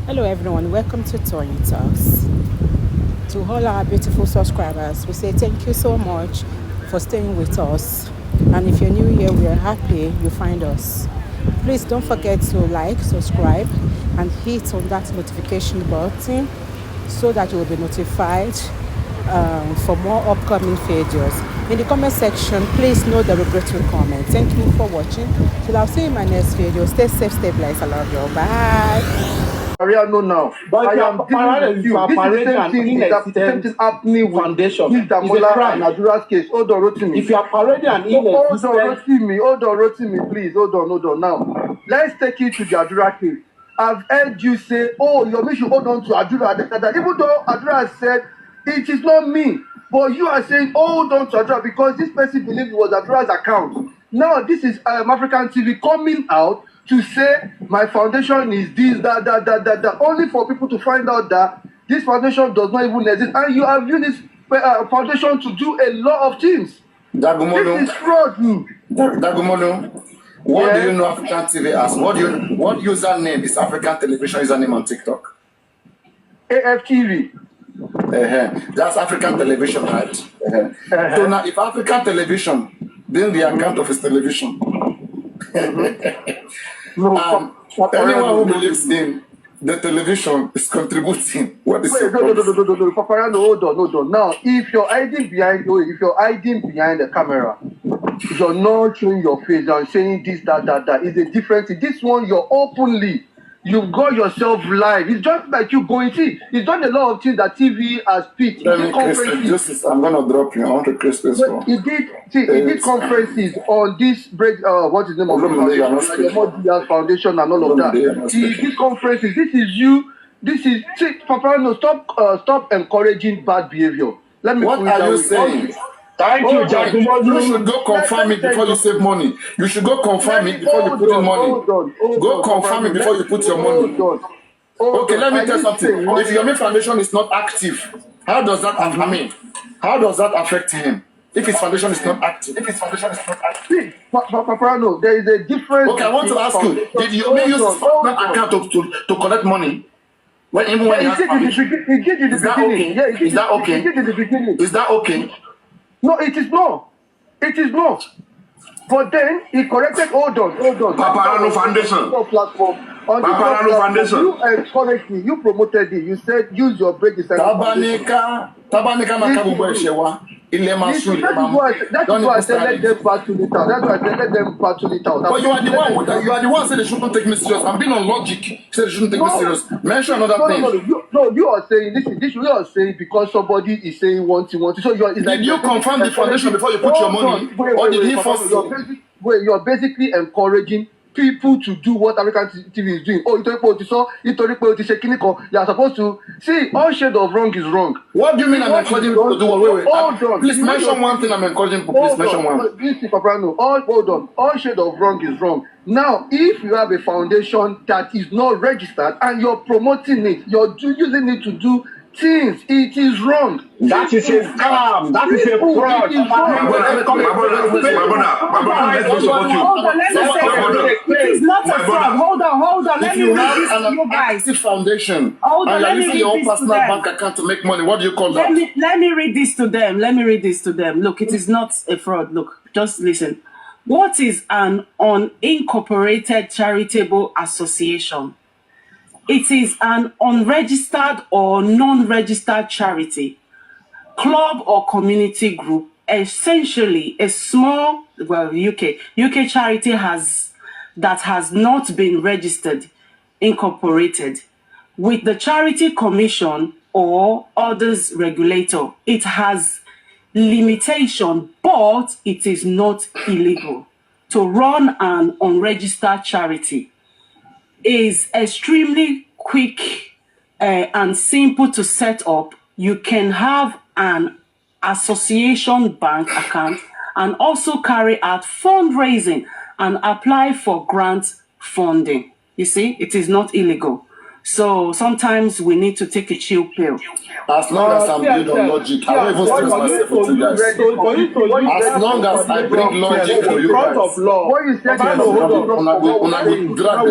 Hello everyone, welcome to Tony Talks. To all our beautiful subscribers, we say thank you so much for staying with us. And if you're new here, we are happy you find us. Please don't forget to like, subscribe, and hit on that notification button so that you will be notified for more upcoming videos. In the comment section, please note the regretful comment. Thank you for watching. Till I'll see you in my next video. Stay safe, stay blessed. I love you. Bye. Papariano now. But I am dealing with you. This is the same thing happening with foundation. Ms. Damola and Adura's case. Hold on, Rotimi. If you are parading an hold on, Rotimi, please. Hold on. Now, let's take it to the Adura case. I've heard you say, oh, Yomi should hold on to Adura. Even though Adura said, it is not me. But you are saying, hold on to Adura because this person believed it was Adura's account. Now, this is African TV coming out to say my foundation is this, that, only for people to find out that this foundation does not even exist. And you have used this foundation to do a lot of things. Dagumono, this is fraud. Dagumono, what do you know African TV as? What username is African television username on TikTok? AFTV. That's African television, right? So now, if African television, then the account of his television. No, anyone who believes in the television is contributing. What is your no, Papariano, hold on. Now, if you're hiding behind the camera, you're not showing your face, you're saying this, that is a different thing. This one, you're openly. You've got yourself live. It's just like you going. See, he's done a lot of things that TV has picked. I'm gonna drop you. I want to create space for. He did conferences on this break. What is the name of the foundation and all of that. He did conferences. This is you. See, Papariano, stop encouraging bad behavior. Let me. What are you saying? Thank you, Jack. You should go confirm it before you save money. You should go confirm it before you put in money. Go confirm it before you put your money. Okay, let me tell something. If your main foundation is not active, how does that affect him? If his foundation is not active. See, Papariano, there is a difference. Okay, I want to ask you, did you use his account to collect money? He did in the beginning. Yeah, is that okay? He did in the beginning. Is that okay? No, it is not. But then he corrected. Hold on. Papariano Foundation. Papariano Foundation. You encouraged me. You promoted it. You said use your break. Tabanika Makabu. That is why I said let them battle it out. But you are the one saying they shouldn't take me serious. I'm being on logic. You said they shouldn't take me serious. Mention another thing. No, you are saying this. You are saying because somebody is saying one thing. So did you confirm the foundation before you put your money, or did he force you? You're basically encouraging people to do what American TV is doing. Oh, you're supposed to see all shade of wrong is wrong. What do you mean I'm encouraging people to do? Wait. Please mention one thing I'm encouraging people. Please mention one. Hold on. All shade of wrong is wrong. Now, if you have a foundation that is not registered and you're promoting it, you're using it to do things, it is wrong. That is a scam. That is a fraud. It is not a fraud. Hold on. Let me read this to you guys. Foundation. Hold on, and you're using your own personal bank account to make money. What do you call that? Let me read this to them. Look, it is not a fraud. Look, just listen. What is an unincorporated charitable association? It is an unregistered or non-registered charity, club or community group, essentially a small, UK charity that has not been registered, incorporated with the Charity Commission or others regulator. It has limitation, but it is not illegal. To run an unregistered charity is extremely quick and simple to set up. You can have an association bank account and also carry out fundraising and apply for grant funding. You see, it is not illegal. So sometimes we need to take a chill pill. As long as I'm built on logic, I won't even stress myself with you guys. As long as I bring logic for you guys. What you said, drag the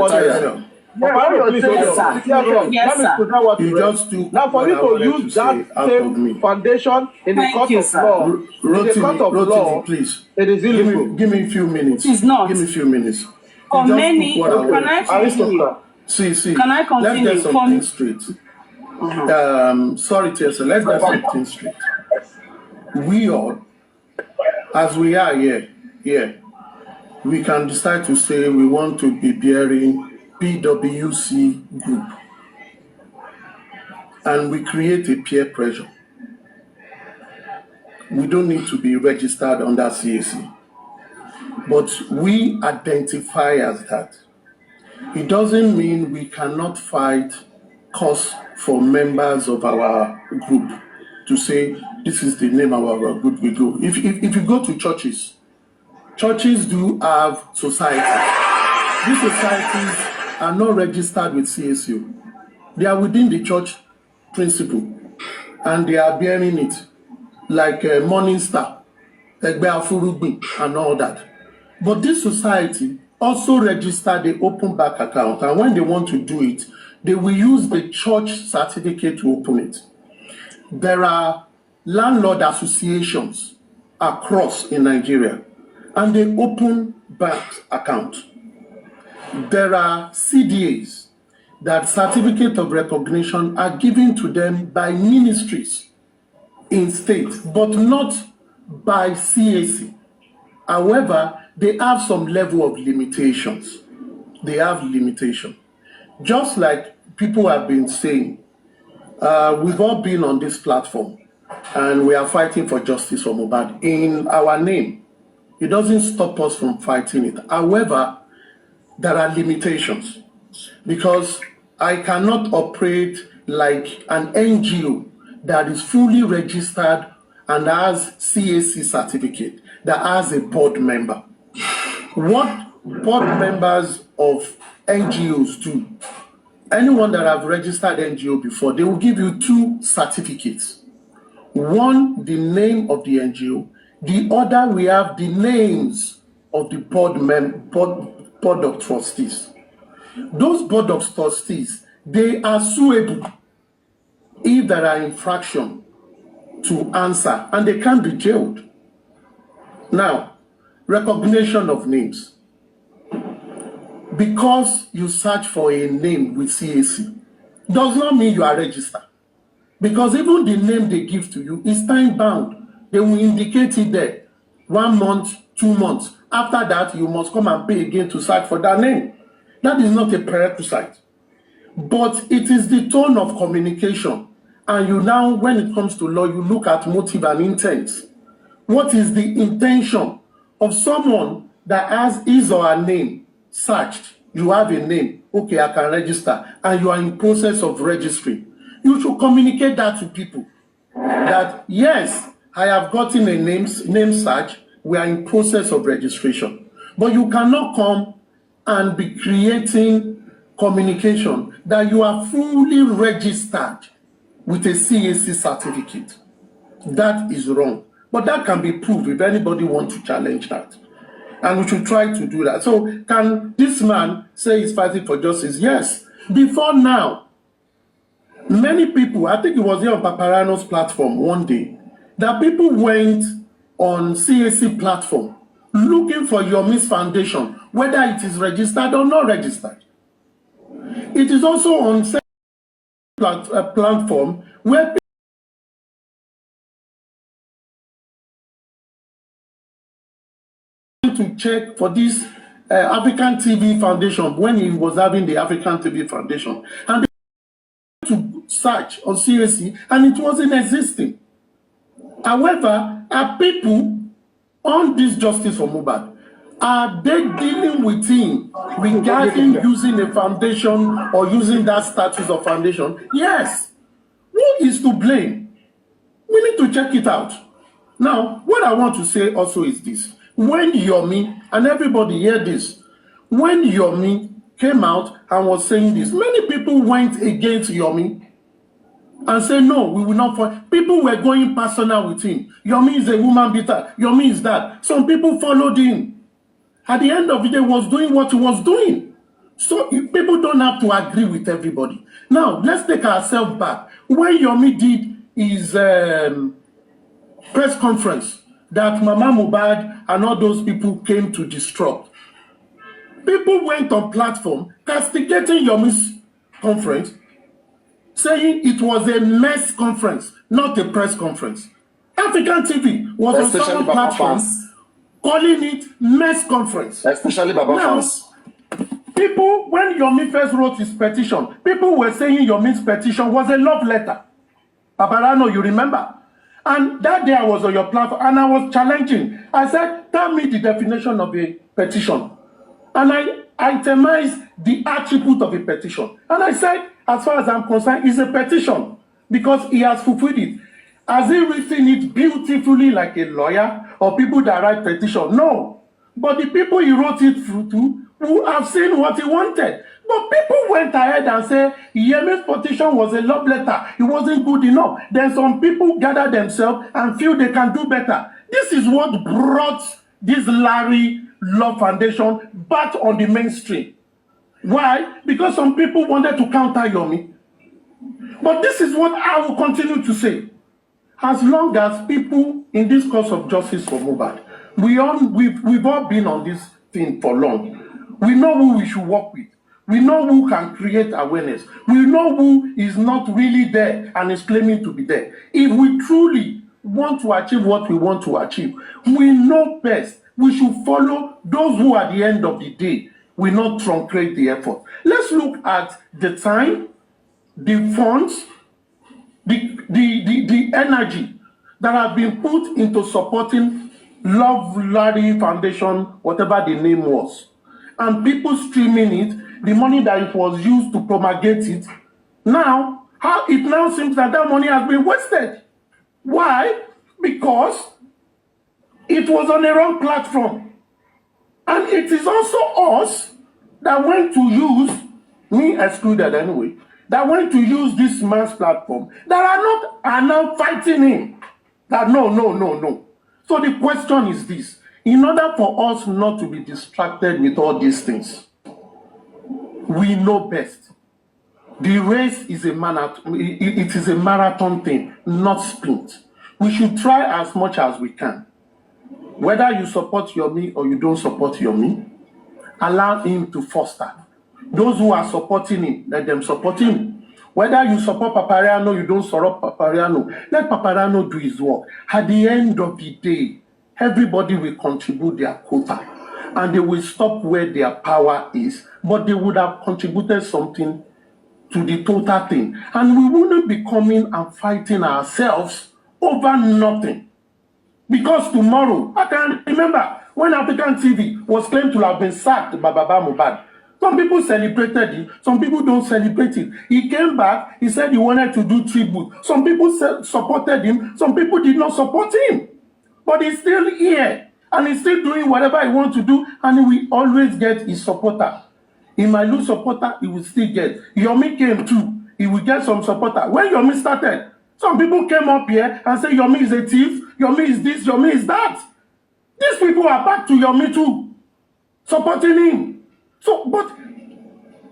tire. Papariano, please yes, hold sir. on. Let Yes, me sir. present what You you read. just took Now, for what you I to wanted to use say that out of me. same foundation in the Thank court you, of sir. law, in the court of Rotimi, law, please. it is illegal. Give me a few minutes. It is not. Give me a few minutes. For You just many, took what I can wanted I to say. continue? Aristocrat. See. Can I Let's continue? get something straight. Sorry, Tessa. Let's get something straight. We all, as we are here, we can decide to say we want to be bearing PWC group, and we create a peer pressure. We don't need to be registered under CAC, but we identify as that. It doesn't mean we cannot fight cause for members of our group to say this is the name of our group we go. If you go to churches do have societies. These societies are not registered with CSU. They are within the church principle and they are bearing it, like Morning Star, Egbe Afurugbin, and all that. But this society also registered the open bank account, and when they want to do it, they will use the church certificate to open it. There are landlord associations across in Nigeria, and they open bank account. There are CDAs that certificate of recognition are given to them by ministries in state, but not by CAC. However, they have some level of limitations. They have limitation. Just like people have been saying, we've all been on this platform and we are fighting for justice for Mohbad in our name. It doesn't stop us from fighting it. However, there are limitations because I cannot operate like an NGO that is fully registered and has CAC certificate, that has a board member. What board members of NGOs do, anyone that have registered NGO before, they will give you two certificates. One, the name of the NGO. The other, we have the names of the board of trustees. Those board of trustees, they are suable if there are infraction to answer, and they can be jailed. Now, recognition of names. Because you search for a name with CAC does not mean you are registered. Because even the name they give to you is time bound. They will indicate it there. 1 month, 2 months. After that, you must come and pay again to search for that name. That is not a prerequisite. But it is the tone of communication. And you now, when it comes to law, you look at motive and intent. What is the intention of someone that has his or her name searched? You have a name, okay, I can register, and you are in process of registering. You should communicate that to people that yes, I have gotten a name search, we are in process of registration. But you cannot come and be creating communication that you are fully registered with a CAC certificate. That is wrong. But that can be proved if anybody wants to challenge that. And we should try to do that. So can this man say he's fighting for justice? Yes. Before now, many people, I think it was here on Papariano's platform one day, that people went on CAC platform looking for Yomi's foundation, whether it is registered or not registered. It is also on platform where to check for this African TV Foundation when he was having the African TV Foundation, and to search on CAC, and it wasn't existing. However, are people on this justice for Mohbad, are they dealing with him regarding using a foundation or using that status of foundation? Yes. Who is to blame? We need to check it out. Now, what I want to say also is this. When Yomi, and everybody hear this, when Yomi came out and was saying this, many people went against Yomi and said, no, we will not fight. People were going personal with him. Yomi is a woman beater. Yomi is that. Some people followed him. At the end of the day, was doing what he was doing. So people don't have to agree with everybody. Now, let's take ourselves back. When Yomi did his press conference that Mama Mohbad and all those people came to disrupt, people went on platform castigating Yomi's conference, saying it was a mess conference, not a press conference. African TV was on some platform calling it mess conference. Especially Baba fans. People, when Yomi first wrote his petition, people were saying Yomi's petition was a love letter. Papariano, you remember? And that day I was on your platform and I was challenging. I said, tell me the definition of a petition. And I itemized the attribute of a petition. And I said, as far as I'm concerned, it's a petition because he has fulfilled it. Has he written it beautifully like a lawyer or people that write petition? No. But the people he wrote it through to who have seen what he wanted. But people went ahead and said Yemi's petition was a love letter. It wasn't good enough. Then some people gather themselves and feel they can do better. This is what brought this Larry Love Foundation back on the mainstream. Why? Because some people wanted to counter Yomi. But this is what I will continue to say. As long as people in this cause of justice for Mohbad, we've all been on this thing for long. We know who we should work with. We know who can create awareness. We know who is not really there and is claiming to be there. If we truly want to achieve what we want to achieve, we know best. We should follow those who at the end of the day will not truncate the effort. Let's look at the time, the funds, the energy that have been put into supporting Love Larry Foundation, whatever the name was. And people streaming it, the money that it was used to promulgate it, now, how it now seems that that money has been wasted. Why? Because it was on a wrong platform. And it is also us that went to use, me excluded anyway, that went to use this man's platform that are now fighting him. That no. So the question is this. In order for us not to be distracted with all these things, we know best. The race is a marathon. It is a marathon thing, not sprint. We should try as much as we can. Whether you support Yomi or you don't support Yomi, allow him to foster. Those who are supporting him, let them support him. Whether you support Papariano, you don't support Papariano, let Papariano do his work. At the end of the day, everybody will contribute their quota and they will stop where their power is, but they would have contributed something to the total thing. And we wouldn't be coming and fighting ourselves over nothing. Because tomorrow, I can remember when African TV was claimed to have been sacked by Baba Mohbad. Some people celebrated it, some people don't celebrate it. He came back, he said he wanted to do tribute. Some people supported him, some people did not support him. But he's still here, and he's still doing whatever he wants to do, and he will always get his supporter. He might lose supporter, he will still get. Yomi came too, he will get some supporter. When Yomi started, some people came up here and said Yomi is a thief, Yomi is this, Yomi is that. These people are back to Yomi too, supporting him. So, but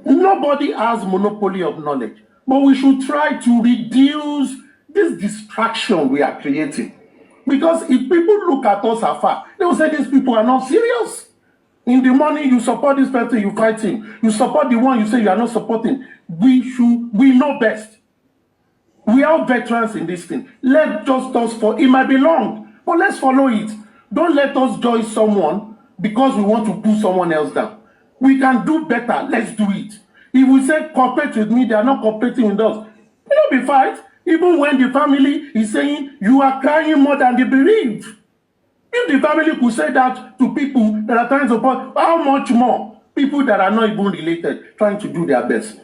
nobody has monopoly of knowledge. But we should try to reduce this distraction we are creating. Because if people look at us afar, they will say these people are not serious. In the morning, you support this person, you fight him. You support the one you say you are not supporting. We know best. We are veterans in this thing. Let just us follow. It might be long, but let's follow it. Don't let us join someone because we want to pull someone else down. We can do better. Let's do it. If we say cooperate with me, they are not cooperating with us. It will be fight. Even when the family is saying you are crying more than they believe. If the family could say that to people that are trying to support, how much more people that are not even related trying to do their best?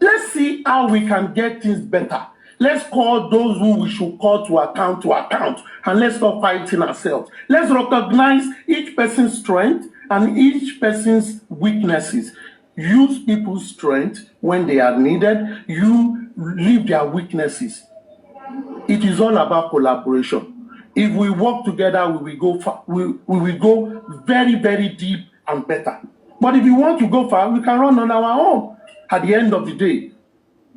Let's see how we can get things better. Let's call those who we should call to account, and let's stop fighting ourselves. Let's recognize each person's strength and each person's weaknesses. Use people's strength when they are needed. You leave their weaknesses. It is all about collaboration. If we work together, we will go very, very deep and better. But if you want to go far, we can run on our own. At the end of the day,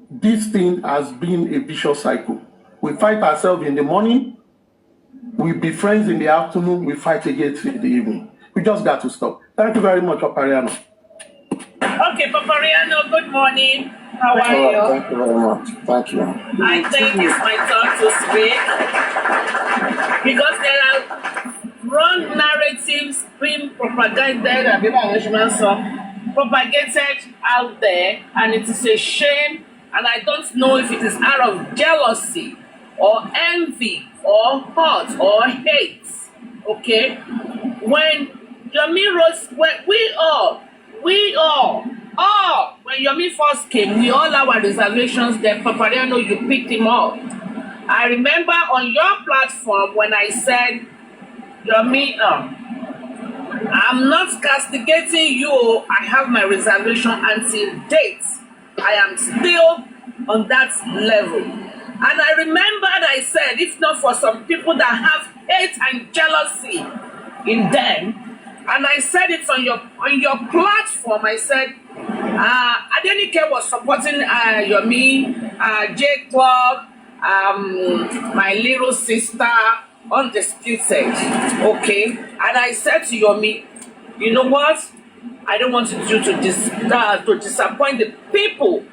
this thing has been a vicious cycle. We fight ourselves in the morning, we be friends in the afternoon, we fight again in the evening. We just got to stop. Thank you very much, Papariano. Okay, Papariano, good morning. How are you? Thank you very much. Thank you. I think it's my turn to speak because there are wrong narratives being propagated out there, and it is a shame. And I don't know if it is out of jealousy or envy or hurt or hate. Okay, when Yomi wrote, when we all, when Yomi first came, we all have our reservations. Then Papariano, you picked him up. I remember on your platform when I said, Yomi, I'm not castigating you. I have my reservation until date. I am still on that level. And I remembered I said, if not for some people that have hate and jealousy in them, and I said it on your platform, I said, Adenike was supporting Yomi, J Club, my little sister, Undisputed, okay? And I said to Yomi, you know what? I don't want you to disappoint the people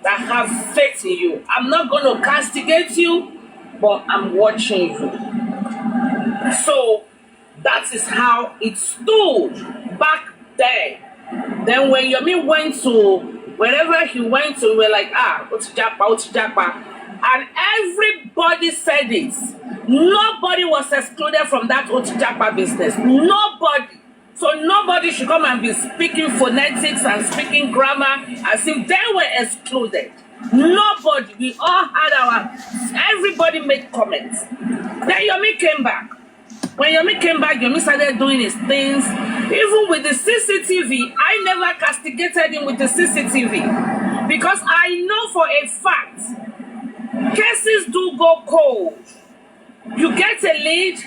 that have faith in you. I'm not going to castigate you, but I'm watching you. So that is how it stood back then. Then when Yomi went to wherever he went to, we were like, Otijapa. And everybody said it. Nobody was excluded from that Otijapa business. Nobody. So nobody should come and be speaking phonetics and speaking grammar as if they were excluded. Nobody. We all had everybody made comments. Then Yomi came back. When Yomi came back, Yomi started doing his things. Even with the CCTV, I never castigated him with the CCTV. Because I know for a fact, cases do go cold. You get a lead.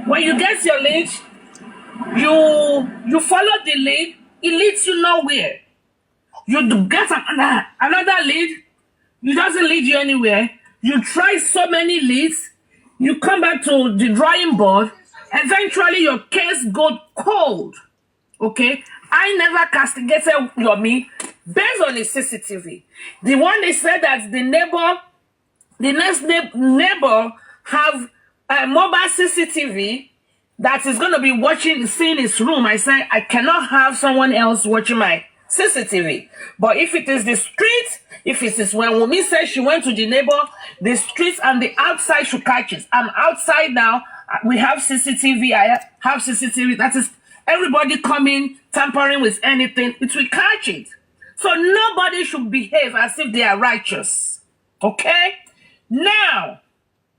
When you get your lead, you follow the lead, it leads you nowhere. You get another lead, it doesn't lead you anywhere. You try so many leads, you come back to the drawing board, eventually your case goes cold. Okay? I never castigated Yomi based on the CCTV. The one they said that the next neighbor have a mobile CCTV that is going to be seeing his room. I say, I cannot have someone else watching my CCTV. But if it is the street, if it is when Wumi says she went to the neighbor, the streets and the outside should catch it. I'm outside now. We have CCTV. I have CCTV. That is everybody coming, tampering with anything. It will catch it. So nobody should behave as if they are righteous. Okay? Now,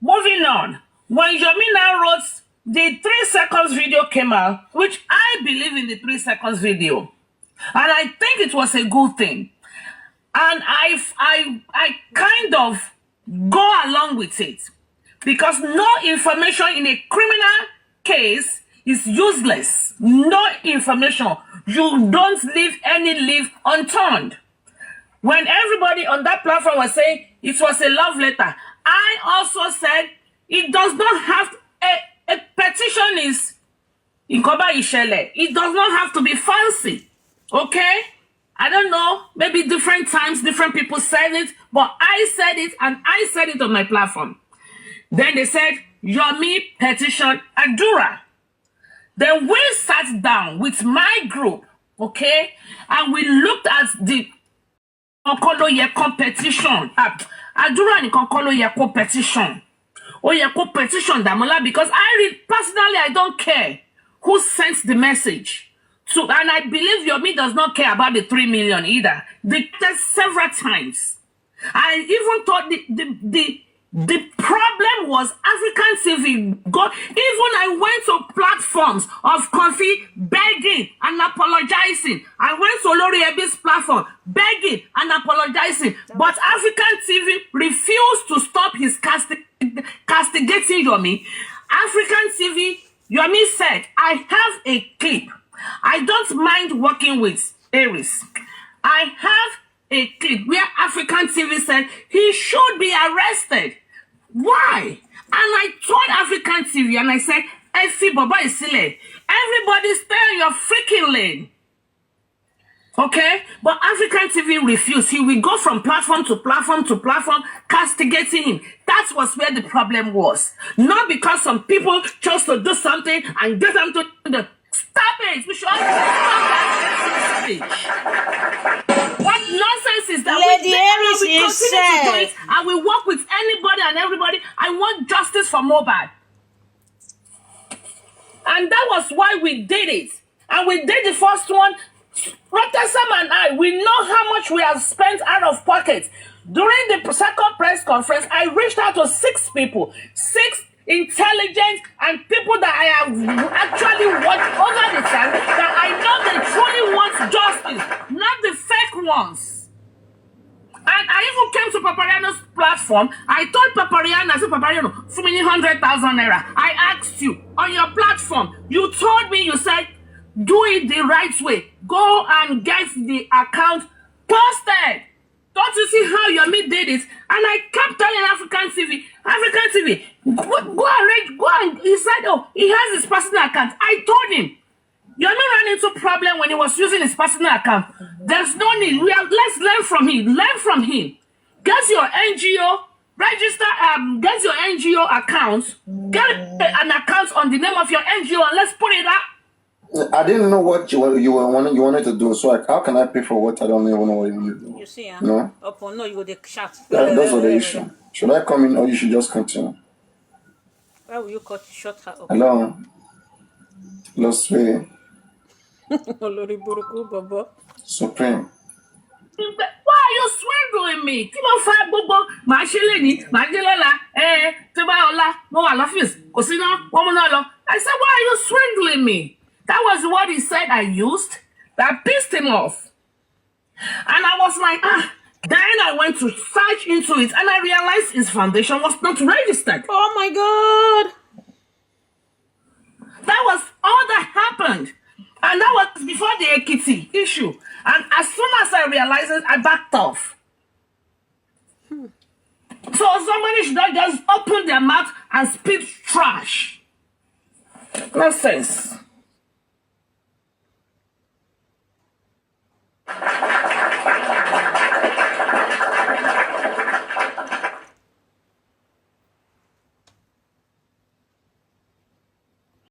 moving on. When Yomi now wrote, the 3 seconds video came out, which I believe in the 3 seconds video. And I think it was a good thing. And I kind of go along with it. Because no information in a criminal case is useless. No information. You don't leave any leaf unturned. When everybody on that platform was saying it was a love letter, I also said it does not have a petition is Ikoba Ishele. It does not have to be fancy. Okay? I don't know. Maybe different times, different people said it. But I said it and I said it on my platform. Then they said, Yomi petition Adura. Then we sat down with my group. Okay? And we looked at the competition. Adura ni konkolo ye competition. Oh, yeah, petition Damola, because personally, I don't care who sends the message. So, and I believe Yomi does not care about the 3 million either. They did several times. I even thought the problem was African TV. Even I went to platforms of coffee begging and apologizing. I went to Lori Ebi's platform begging and apologizing. But African TV refused to stop his castigating Yomi. African TV, Yomi said, I have a clip I don't mind working with Aries. I have a clip where African TV said he should be arrested. Why? And I told African TV and I said, Effie Baba is silly. Everybody stay in your freaking lane. Okay? But African TV refused. He will go from platform to platform to platform, castigating him. That was where the problem was. Not because some people chose to do something and get them to the stop it. We should all stop that. What nonsense is that? Lady Aries we continue to do said, it and we work with anybody and everybody. I want justice for Mohbad. And that was why we did it. And we did the first one. Dr. Sam and I, we know how much we have spent out of pocket. During the second press conference, I reached out to 6 people, 6 intelligent and people that I have actually watched over the time that I know they truly want justice, not the fake ones. And I even came to Papariano's platform. I told Papariano, I said, Papariano, for me 100,000 naira. I asked you on your platform, you told me, you said, do it the right way. Go and get the account posted. Don't you see how Yomi did it? And I kept telling African TV, go and, he said, oh, he has his personal account. I told him, Yomi ran into problem when he was using his personal account. There's no need. Let's learn from him. Learn from him. Get your NGO, register, get your NGO account, get an account on the name of your NGO and let's put it up. I didn't know what you wanted to do, so how can I pay for what I don't even know what you want to do? you see, No? upon no, you go the chat. That's what the issue. Should I come in or you should just continue? Why will you shut her up? Hello? Lost way. Olori Buruku, Baba. Supreme. Why are you swindling me? Kí ló fa gbogbo màá ṣe lè ní màá dé lọ́la tó bá ọ̀la mo wà lọ́fíìsì kò sí náà wọ́n mú náà lọ. I said, why are you swindling me? That was what he said I used. That pissed him off. And I was like, Then I went to search into it and I realized his foundation was not registered. Oh my God. That was all that happened. And that was before the Ekiti issue. And as soon as I realized it, I backed off. So somebody should not just open their mouth and spit trash. Nonsense.